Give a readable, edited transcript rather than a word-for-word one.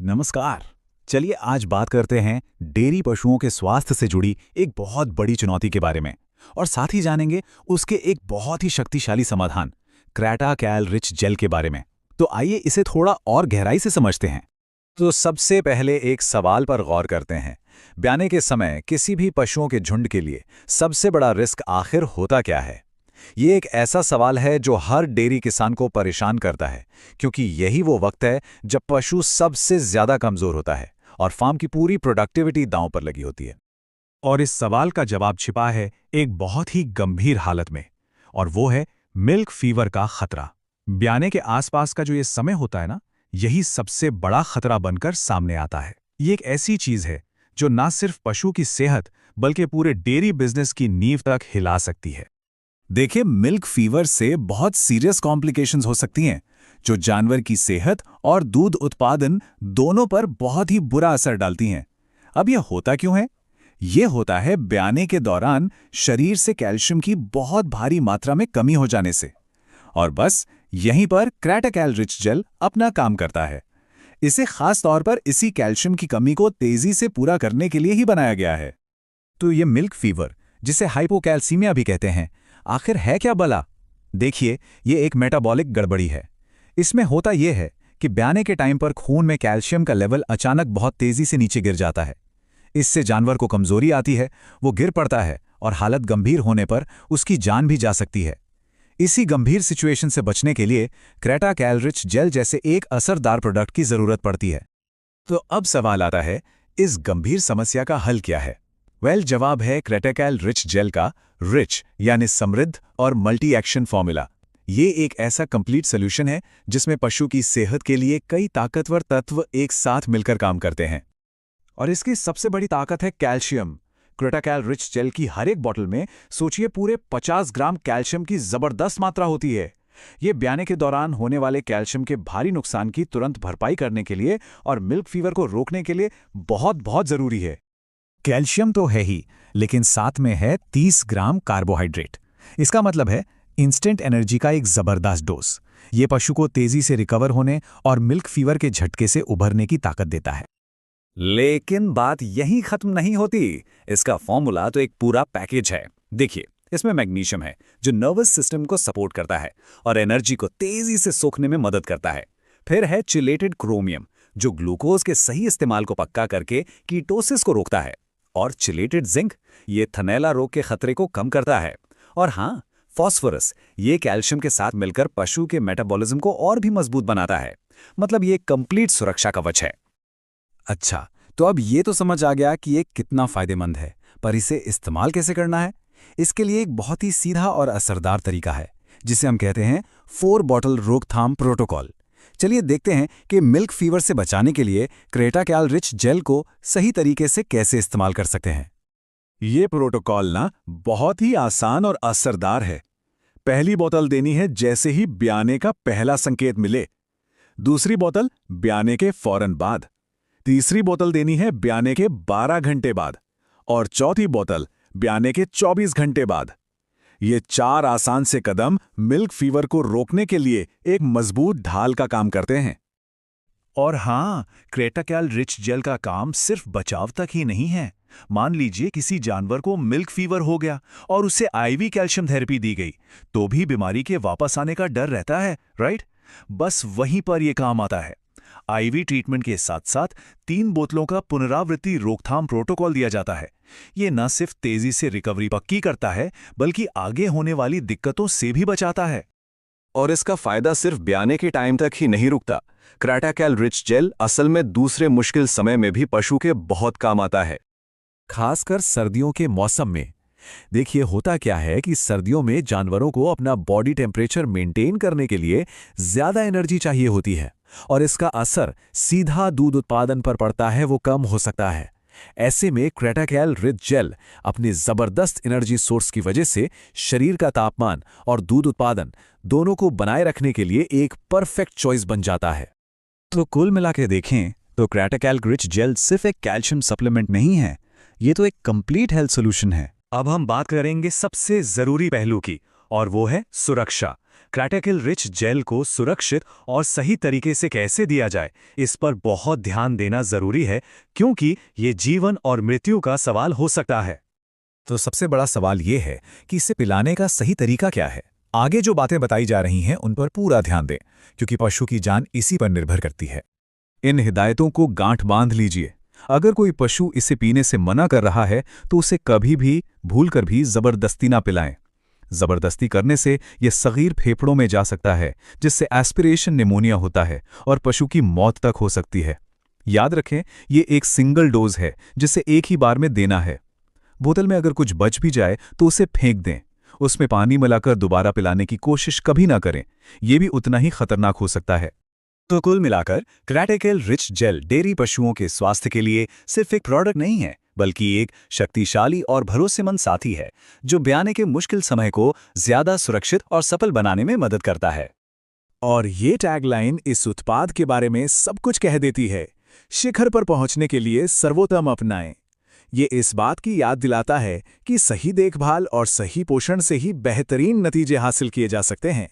नमस्कार। चलिए आज बात करते हैं डेयरी पशुओं के स्वास्थ्य से जुड़ी एक बहुत बड़ी चुनौती के बारे में और साथ ही जानेंगे उसके एक बहुत ही शक्तिशाली समाधान क्रैटा कैल रिच जेल के बारे में। तो आइए इसे थोड़ा और गहराई से समझते हैं। तो सबसे पहले एक सवाल पर गौर करते हैं। ब्याने के समय किसी भी पशुओं के झुंड के लिए सबसे बड़ा रिस्क आखिर होता क्या है? ये एक ऐसा सवाल है जो हर डेयरी किसान को परेशान करता है, क्योंकि यही वो वक्त है जब पशु सबसे ज्यादा कमजोर होता है और फार्म की पूरी प्रोडक्टिविटी दांव पर लगी होती है। और इस सवाल का जवाब छिपा है एक बहुत ही गंभीर हालत में, और वो है मिल्क फीवर का खतरा। ब्याने के आसपास का जो ये समय होता है ना, यही सबसे बड़ा खतरा बनकर सामने आता है। ये एक ऐसी चीज है जो ना सिर्फ पशु की सेहत बल्कि पूरे डेयरी बिजनेस की नींव तक हिला सकती है। देखिए, मिल्क फीवर से बहुत सीरियस कॉम्प्लिकेशंस हो सकती हैं, जो जानवर की सेहत और दूध उत्पादन दोनों पर बहुत ही बुरा असर डालती हैं। अब यह होता क्यों है? ये होता है ब्याने के दौरान शरीर से कैल्शियम की बहुत भारी मात्रा में कमी हो जाने से। और बस यहीं पर क्रैटाकैल रिच जेल अपना काम करता है। इसे खास तौर पर इसी कैल्शियम की कमी को तेजी से पूरा करने के लिए ही बनाया गया है। तो ये मिल्क फीवर, जिसे हाइपोकैल्सीमिया भी कहते हैं, आखिर है क्या भला? देखिए, ये एक मेटाबॉलिक गड़बड़ी है। इसमें होता यह है कि ब्याने के टाइम पर खून में कैल्शियम का लेवल अचानक बहुत तेजी से नीचे गिर जाता है। इससे जानवर को कमजोरी आती है, वो गिर पड़ता है और हालत गंभीर होने पर उसकी जान भी जा सकती है। इसी गंभीर सिचुएशन से बचने के लिए क्रैटाकैल रिच जेल जैसे एक असरदार प्रोडक्ट की जरूरत पड़ती है। तो अब सवाल आता है, इस गंभीर समस्या का हल क्या है? जवाब है क्रैटाकैल रिच जेल का रिच यानी समृद्ध और मल्टी एक्शन फॉर्मूला। ये एक ऐसा कंप्लीट सोल्यूशन है जिसमें पशु की सेहत के लिए कई ताकतवर तत्व एक साथ मिलकर काम करते हैं। और इसकी सबसे बड़ी ताकत है कैल्शियम। क्रैटाकैल रिच जेल की हर एक बोतल में सोचिए पूरे 50 ग्राम कैल्शियम की जबरदस्त मात्रा होती है। ये ब्याने के दौरान होने वाले कैल्शियम के भारी नुकसान की तुरंत भरपाई करने के लिए और मिल्क फीवर को रोकने के लिए बहुत बहुत जरूरी है। कैल्शियम तो है ही, लेकिन साथ में है 30 ग्राम कार्बोहाइड्रेट। इसका मतलब है इंस्टेंट एनर्जी का एक जबरदस्त डोज। ये पशु को तेजी से रिकवर होने और मिल्क फीवर के झटके से उभरने की ताकत देता है। लेकिन बात यहीं खत्म नहीं होती। इसका फॉर्मूला तो एक पूरा पैकेज है। देखिए, इसमें मैग्नीशियम है जो नर्वस सिस्टम को सपोर्ट करता है और एनर्जी को तेजी से सोखने में मदद करता है। फिर है चिलेटेड क्रोमियम जो ग्लूकोज के सही इस्तेमाल को पक्का करके कीटोसिस को रोकता है। और चिलेटेड जिंक, ये थनैला रोग के खतरे को कम करता है। और हाँ, फॉस्फोरस, ये कैल्शियम के साथ मिलकर पशु के मेटाबॉलिज्म को और भी मजबूत बनाता है। मतलब ये कंप्लीट सुरक्षा कवच है। अच्छा, तो अब ये तो समझ आ गया कि ये कितना फायदेमंद है, पर इसे इस्तेमाल कैसे करना है? इसके लिए एक बहुत ही सीधा और असरदार तरीका है, जिसे हम कहते हैं 4 बॉटल रोकथाम प्रोटोकॉल। चलिए देखते हैं कि मिल्क फीवर से बचाने के लिए क्रैटाकैल रिच जेल को सही तरीके से कैसे इस्तेमाल कर सकते हैं। ये प्रोटोकॉल ना बहुत ही आसान और असरदार है। पहली बोतल देनी है जैसे ही ब्याने का पहला संकेत मिले। दूसरी बोतल ब्याने के फौरन बाद। तीसरी बोतल देनी है ब्याने के 12 घंटे बाद। और चौथी बोतल ब्याने के 24 घंटे बाद। ये 4 आसान से कदम मिल्क फीवर को रोकने के लिए एक मजबूत ढाल का काम करते हैं। और हाँ, क्रैटाकैल रिच जेल का काम सिर्फ बचाव तक ही नहीं है। मान लीजिए किसी जानवर को मिल्क फीवर हो गया और उसे आईवी कैल्शियम थेरेपी दी गई, तो भी बीमारी के वापस आने का डर रहता है, राइट? बस वहीं पर यह काम आता है। आईवी ट्रीटमेंट के साथ साथ 3 बोतलों का पुनरावृत्ति रोकथाम प्रोटोकॉल दिया जाता है। ये न सिर्फ तेजी से रिकवरी पक्की करता है, बल्कि आगे होने वाली दिक्कतों से भी बचाता है। और इसका फायदा सिर्फ ब्याने के टाइम तक ही नहीं रुकता। क्रैटाकैल रिच जेल असल में दूसरे मुश्किल समय में भी पशु के बहुत काम आता है, खासकर सर्दियों के मौसम में। देखिए, होता क्या है कि सर्दियों में जानवरों को अपना बॉडी टेम्परेचर मेंटेन करने के लिए ज्यादा एनर्जी चाहिए होती है, और इसका असर सीधा दूध उत्पादन पर पड़ता है, वो कम हो सकता है। ऐसे में क्रैटाकैल रिच जेल अपनी जबरदस्त एनर्जी सोर्स की वजह से शरीर का तापमान और दूध उत्पादन दोनों को बनाए रखने के लिए एक परफेक्ट चॉइस बन जाता है। तो कुल मिला के देखें तो क्रैटाकैल रिच जेल सिर्फ एक कैल्शियम सप्लीमेंट नहीं है, ये तो एक कंप्लीट हेल्थ सोल्यूशन है। अब हम बात करेंगे सबसे जरूरी पहलू की, और वो है सुरक्षा। क्रैटेकिल रिच जेल को सुरक्षित और सही तरीके से कैसे दिया जाए, इस पर बहुत ध्यान देना जरूरी है, क्योंकि ये जीवन और मृत्यु का सवाल हो सकता है। तो सबसे बड़ा सवाल ये है कि इसे पिलाने का सही तरीका क्या है। आगे जो बातें बताई जा रही हैं उन पर पूरा ध्यान दें, क्योंकि पशु की जान इसी पर निर्भर करती है। इन हिदायतों को गांठ बांध लीजिए। अगर कोई पशु इसे पीने से मना कर रहा है तो उसे कभी भी भूलकर भी जबरदस्ती ना पिलाएं। जबरदस्ती करने से यह सगीर फेफड़ों में जा सकता है, जिससे एस्पिरेशन निमोनिया होता है और पशु की मौत तक हो सकती है। याद रखें, ये एक सिंगल डोज है जिसे एक ही बार में देना है। बोतल में अगर कुछ बच भी जाए तो उसे फेंक दें। उसमें पानी मिलाकर दोबारा पिलाने की कोशिश कभी ना करें, यह भी उतना ही खतरनाक हो सकता है। तो कुल मिलाकर क्रैटेकिल रिच जेल डेयरी पशुओं के स्वास्थ्य के लिए सिर्फ एक प्रोडक्ट नहीं है, बल्कि एक शक्तिशाली और भरोसेमंद साथी है, जो ब्याने के मुश्किल समय को ज्यादा सुरक्षित और सफल बनाने में मदद करता है। और ये टैगलाइन इस उत्पाद के बारे में सब कुछ कह देती है। शिखर पर पहुंचने के लिए सर्वोत्तम अपनाएं। ये इस बात की याद दिलाता है कि सही देखभाल और सही पोषण से ही बेहतरीन नतीजे हासिल किए जा सकते हैं।